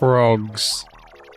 Frogs.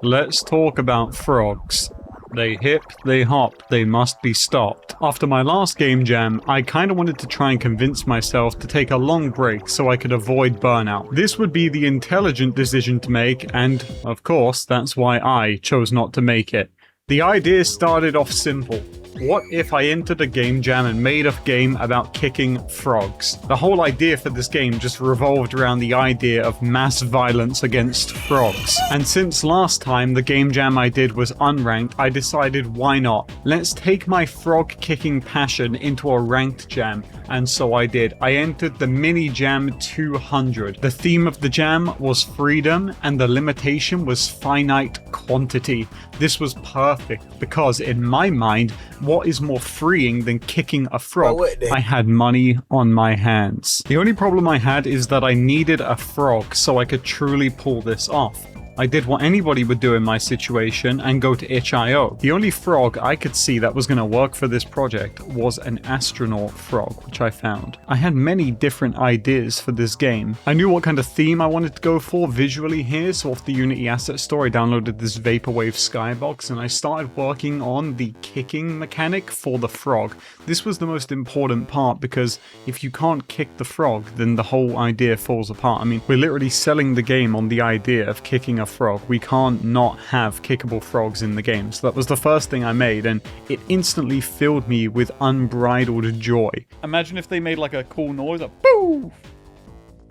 Let's talk about frogs. They hip, they hop, they must be stopped. After my last game jam, I kinda wanted to try and convince myself to take a long break so I could avoid burnout. This would be the intelligent decision to make, and of course, that's why I chose not to make it. The idea started off simple. What if I entered a game jam and made a game about kicking frogs? The whole idea for this game just revolved around the idea of mass violence against frogs. And since last time the game jam I did was unranked, I decided why not? Let's take my frog kicking passion into a ranked jam. And so I did. I entered the mini jam 200. The theme of the jam was freedom and the limitation was finite quantity. This was perfect because in my mind, what is more freeing than kicking a frog? I had money on my hands. The only problem I had is that I needed a frog so I could truly pull this off. I did what anybody would do in my situation and go to itch.io. The only frog I could see that was going to work for this project was an astronaut frog, which I found. I had many different ideas for this game. I knew what kind of theme I wanted to go for visually here, so off the Unity asset store I downloaded this Vaporwave skybox and I started working on the kicking mechanic for the frog. This was the most important part because if you can't kick the frog, then the whole idea falls apart. I mean, we're literally selling the game on the idea of kicking a frog. We can't not have kickable frogs in the game. So that was the first thing I made and it instantly filled me with unbridled joy. Imagine if they made like a cool noise, like boo!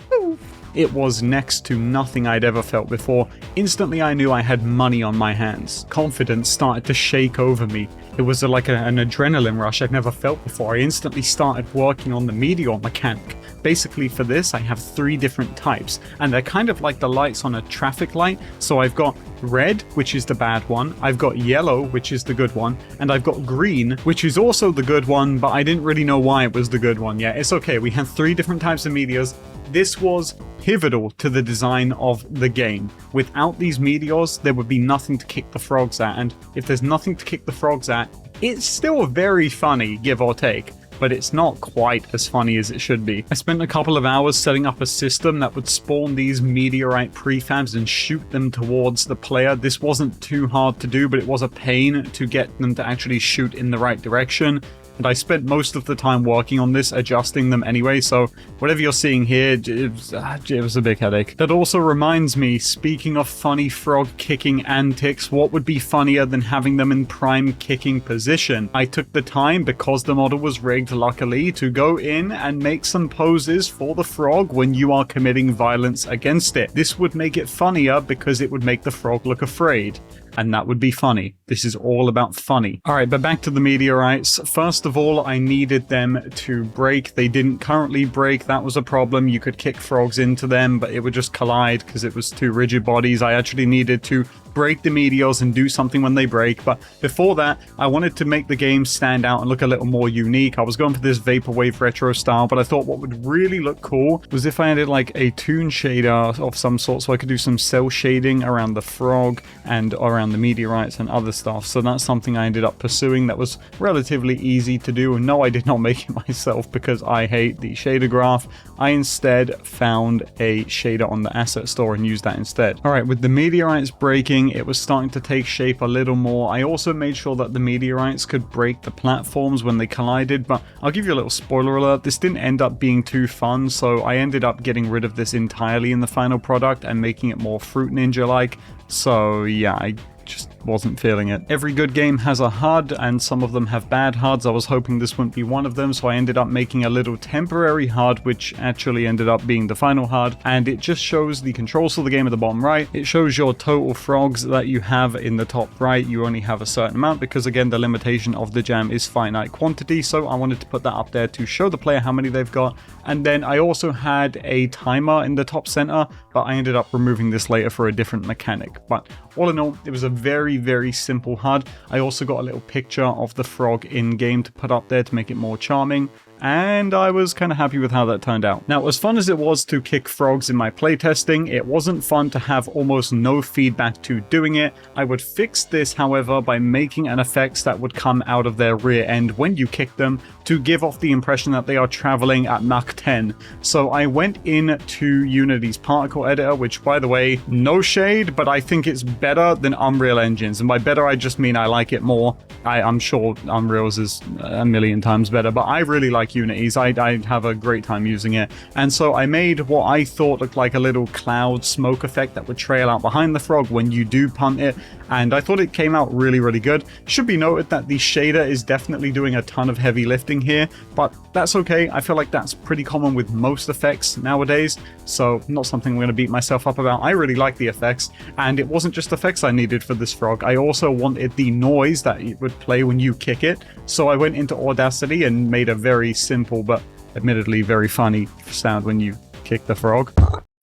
Boo! It was next to nothing I'd ever felt before. Instantly I knew I had money on my hands. Confidence started to shake over me. It was like an adrenaline rush I'd never felt before. I instantly started working on the meteor mechanic. Basically for this I have 3 different types and they're kind of like the lights on a traffic light. So I've got red, which is the bad one, I've got yellow, which is the good one, and I've got green, which is also the good one, but I didn't really know why it was the good one yet. It's okay, we have 3 different types of meteors. This was pivotal to the design of the game. Without these meteors, there would be nothing to kick the frogs at, and if there's nothing to kick the frogs at, it's still very funny, give or take. But it's not quite as funny as it should be. I spent a couple of hours setting up a system that would spawn these meteorite prefabs and shoot them towards the player. This wasn't too hard to do, but it was a pain to get them to actually shoot in the right direction. And I spent most of the time working on this, adjusting them anyway, so whatever you're seeing here, it was a big headache. That also reminds me, speaking of funny frog kicking antics, what would be funnier than having them in prime kicking position? I took the time, because the model was rigged luckily, to go in and make some poses for the frog when you are committing violence against it. This would make it funnier because it would make the frog look afraid. And that would be funny. This is all about funny. Alright, but back to the meteorites. First of all, I needed them to break. They didn't currently break. That was a problem. You could kick frogs into them, but it would just collide because it was 2 rigid bodies. I actually needed to break the meteors and do something when they break. But before that, I wanted to make the game stand out and look a little more unique. I was going for this Vaporwave retro style, but I thought what would really look cool was if I added like a toon shader of some sort, so I could do some cell shading around the frog and around the meteorites and other stuff. So that's something I ended up pursuing that was relatively easy to do. And no, I did not make it myself because I hate the shader graph. I instead found a shader on the asset store and used that instead. Alright, with the meteorites breaking, it was starting to take shape a little more. I also made sure that the meteorites could break the platforms when they collided, but I'll give you a little spoiler alert, this didn't end up being too fun, so I ended up getting rid of this entirely in the final product and making it more Fruit Ninja-like. So yeah, I just wasn't feeling it. Every good game has a HUD, and some of them have bad HUDs. I was hoping this wouldn't be one of them, so I ended up making a little temporary HUD, which actually ended up being the final HUD, and it just shows the controls of the game at the bottom right. It shows your total frogs that you have in the top right. You only have a certain amount because, again, the limitation of the jam is finite quantity, so I wanted to put that up there to show the player how many they've got. And then I also had a timer in the top center, but I ended up removing this later for a different mechanic. But all in all, it was a very, very simple HUD. I also got a little picture of the frog in game to put up there to make it more charming. and I was kind of happy with how that turned out. Now, as fun as it was to kick frogs in my playtesting, it wasn't fun to have almost no feedback to doing it. I would fix this, however, by making an effect that would come out of their rear end when you kick them to give off the impression that they are traveling at Mach 10. So I went into Unity's particle editor, which, by the way, no shade, but I think it's better than Unreal Engine's. And by better, I just mean I like it more. I'm sure Unreal's is a million times better, but I really like Unity's. I have a great time using it. And so I made what I thought looked like a little cloud smoke effect that would trail out behind the frog when you do punt it. And I thought it came out really, really good. Should be noted that the shader is definitely doing a ton of heavy lifting here, but that's okay. I feel like that's pretty common with most effects nowadays, so not something I'm going to beat myself up about. I really like the effects, and it wasn't just effects I needed for this frog. I also wanted the noise that it would play when you kick it, so I went into Audacity and made a very simple but admittedly very funny sound when you kick the frog.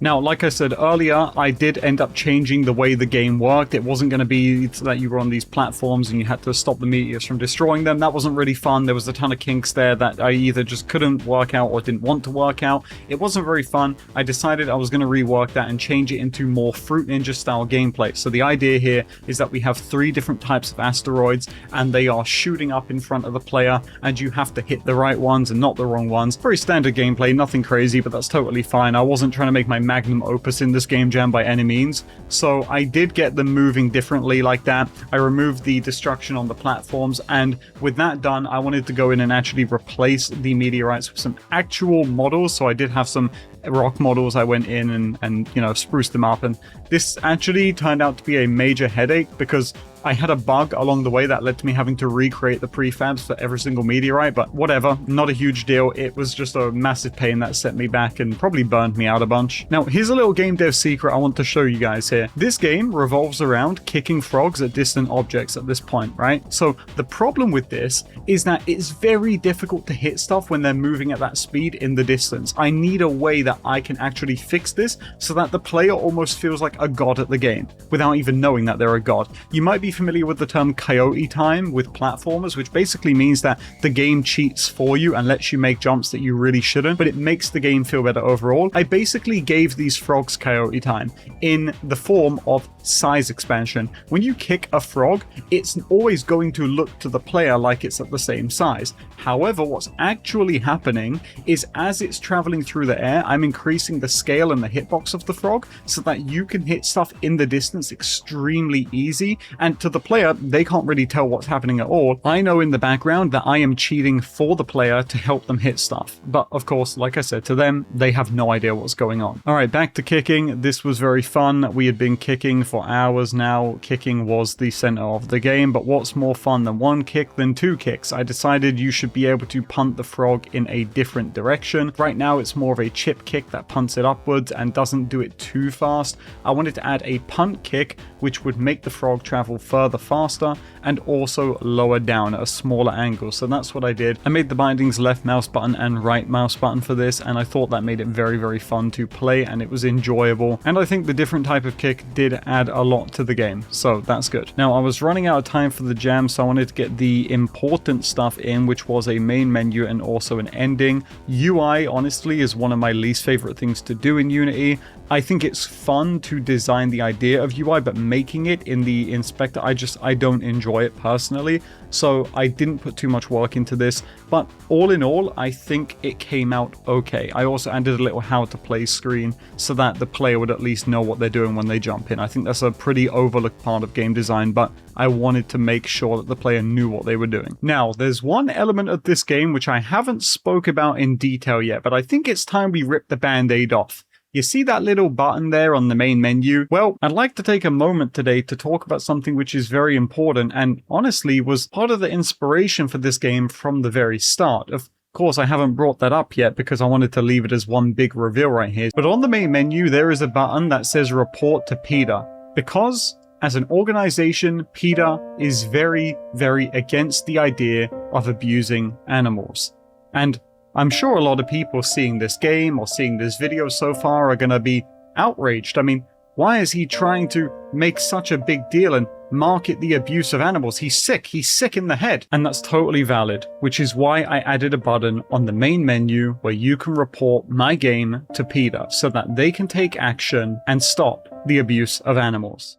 Now, like I said earlier, I did end up changing the way the game worked. It wasn't going to be that you were on these platforms and you had to stop the meteors from destroying them. That wasn't really fun. There was a ton of kinks there that I either just couldn't work out or didn't want to work out. It wasn't very fun. I decided I was going to rework that and change it into more Fruit Ninja style gameplay. So the idea here is that we have 3 different types of asteroids and they are shooting up in front of the player and you have to hit the right ones and not the wrong ones. Very standard gameplay, nothing crazy, but that's totally fine. I wasn't trying to make my magnum opus in this game jam by any means, so I did get them moving differently like that. I removed the destruction on the platforms, and with that done, I wanted to go in and actually replace the meteorites with some actual models. So I did have some rock models. I went in and you know, spruced them up, and this actually turned out to be a major headache because I had a bug along the way that led to me having to recreate the prefabs for every single meteorite, but whatever, not a huge deal. It was just a massive pain that set me back and probably burned me out a bunch. Now, here's a little game dev secret I want to show you guys here. This game revolves around kicking frogs at distant objects at this point, right? So the problem with this is that it's very difficult to hit stuff when they're moving at that speed in the distance. I need a way that I can actually fix this so that the player almost feels like a god at the game without even knowing that they're a god. You might be familiar with the term coyote time with platformers, which basically means that the game cheats for you and lets you make jumps that you really shouldn't, but it makes the game feel better overall. I basically gave these frogs coyote time in the form of size expansion. When you kick a frog, it's always going to look to the player like it's at the same size. However, what's actually happening is as it's traveling through the air, I'm increasing the scale and the hitbox of the frog so that you can hit stuff in the distance extremely easy, and to the player, they can't really tell what's happening at all. I know in the background that I am cheating for the player to help them hit stuff. But of course, like I said, to them, they have no idea what's going on. All right, back to kicking. This was very fun. We had been kicking for hours now. Kicking was the center of the game, but what's more fun than one kick than 2 kicks? I decided you should be able to punt the frog in a different direction. Right now, it's more of a chip kick that punts it upwards and doesn't do it too fast. I wanted to add a punt kick, which would make the frog travel further faster and also lower down at a smaller angle. So that's what I did. I made the bindings left mouse button and right mouse button for this, and I thought that made it very, very fun to play and it was enjoyable. And I think the different type of kick did add a lot to the game, so that's good. Now, I was running out of time for the jam, so I wanted to get the important stuff in, which was a main menu and also an ending. UI, honestly, is one of my least favorite things to do in Unity. I think it's fun to design the idea of UI, but making it in the inspector, I don't enjoy it personally. So I didn't put too much work into this, but all in all, I think it came out okay. I also added a little how to play screen so that the player would at least know what they're doing when they jump in. I think that's a pretty overlooked part of game design, but I wanted to make sure that the player knew what they were doing. Now, there's one element of this game which I haven't spoke about in detail yet, but I think it's time we rip the band-aid off. You see that little button there on the main menu? Well, I'd like to take a moment today to talk about something which is very important and honestly was part of the inspiration for this game from the very start. Of course, I haven't brought that up yet because I wanted to leave it as one big reveal right here. But on the main menu, there is a button that says report to PETA. Because as an organization, PETA is very, very against the idea of abusing animals. And I'm sure a lot of people seeing this game or seeing this video so far are going to be outraged. I mean, why is he trying to make such a big deal and market the abuse of animals. He's sick in the head. And that's totally valid, which is why I added a button on the main menu where you can report my game to PETA so that they can take action and stop the abuse of animals.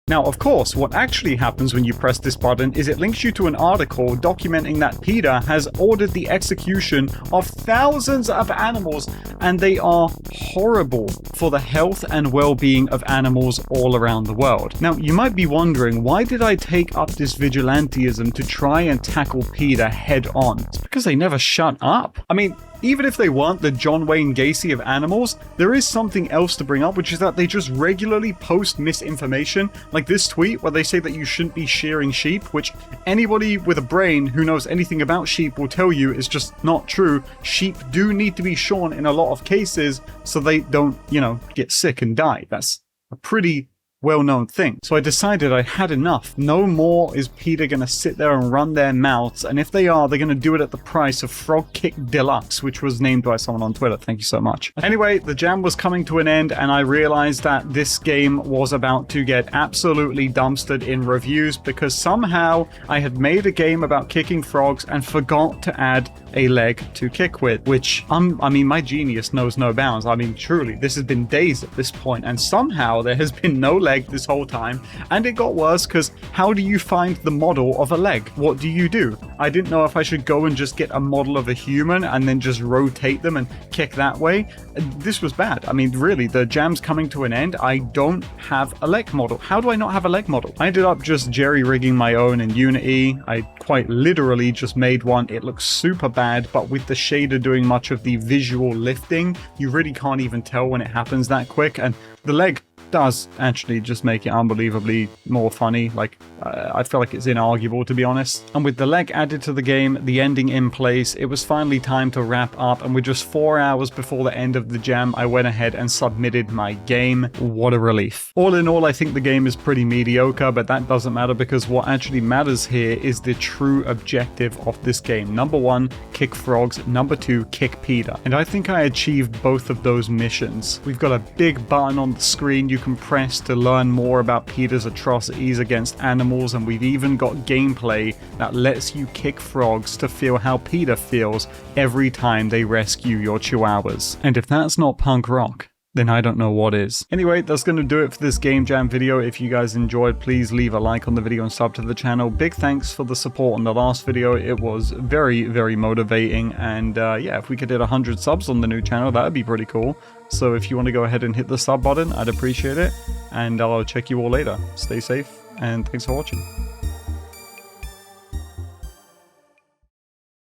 Now, of course, what actually happens when you press this button is it links you to an article documenting that PETA has ordered the execution of thousands of animals, and they are horrible for the health and well-being of animals all around the world. Now, you might be wondering, why did I take up this vigilantism to try and tackle PETA head on? It's because they never shut up. I mean, even if they weren't the John Wayne Gacy of animals, there is something else to bring up, which is that they just regularly post misinformation, like this tweet where they say that you shouldn't be shearing sheep, which anybody with a brain who knows anything about sheep will tell you is just not true. Sheep do need to be shorn in a lot of cases so they don't, get sick and die. That's a pretty well-known thing. So I decided I had enough. No more is PETA gonna sit there and run their mouths, and if they are, they're gonna do it at the price of Frog Kick Deluxe, which was named by someone on Twitter. Thank you so much. Anyway, the jam was coming to an end, and I realized that this game was about to get absolutely dumpstered in reviews because somehow I had made a game about kicking frogs and forgot to add a leg to kick with, which, my genius knows no bounds. I mean, truly, this has been days at this point, and somehow there has been no leg this whole time, and it got worse because how do you find the model of a leg? What do you do? I didn't know if I should go and just get a model of a human and then just rotate them and kick that way. This was bad. I mean, really, the jam's coming to an end. I don't have a leg model. How do I not have a leg model? I ended up just jerry-rigging my own in Unity. I quite literally just made one. It looks super bad, but with the shader doing much of the visual lifting, you really can't even tell when it happens that quick, and the leg does actually just make it unbelievably more funny. I feel like it's inarguable, to be honest. And with the leg added to the game, the ending in place, it was finally time to wrap up, and with just 4 hours before the end of the jam, I went ahead and submitted my game. What a relief. All in all, I think the game is pretty mediocre, but that doesn't matter because what actually matters here is the true objective of this game. Number 1, kick frogs. Number 2, kick PETA. And I think I achieved both of those missions. We've got a big button on the screen you can press to learn more about PETA's atrocities against animals, and we've even got gameplay that lets you kick frogs to feel how PETA feels every time they rescue your chihuahuas. And if that's not punk rock, then I don't know what is. Anyway, that's going to do it for this Game Jam video. If you guys enjoyed, please leave a like on the video and sub to the channel. Big thanks for the support on the last video. It was very, very motivating. And yeah, if we could hit 100 subs on the new channel, that would be pretty cool. So if you want to go ahead and hit the sub button, I'd appreciate it. And I'll check you all later. Stay safe, and thanks for watching.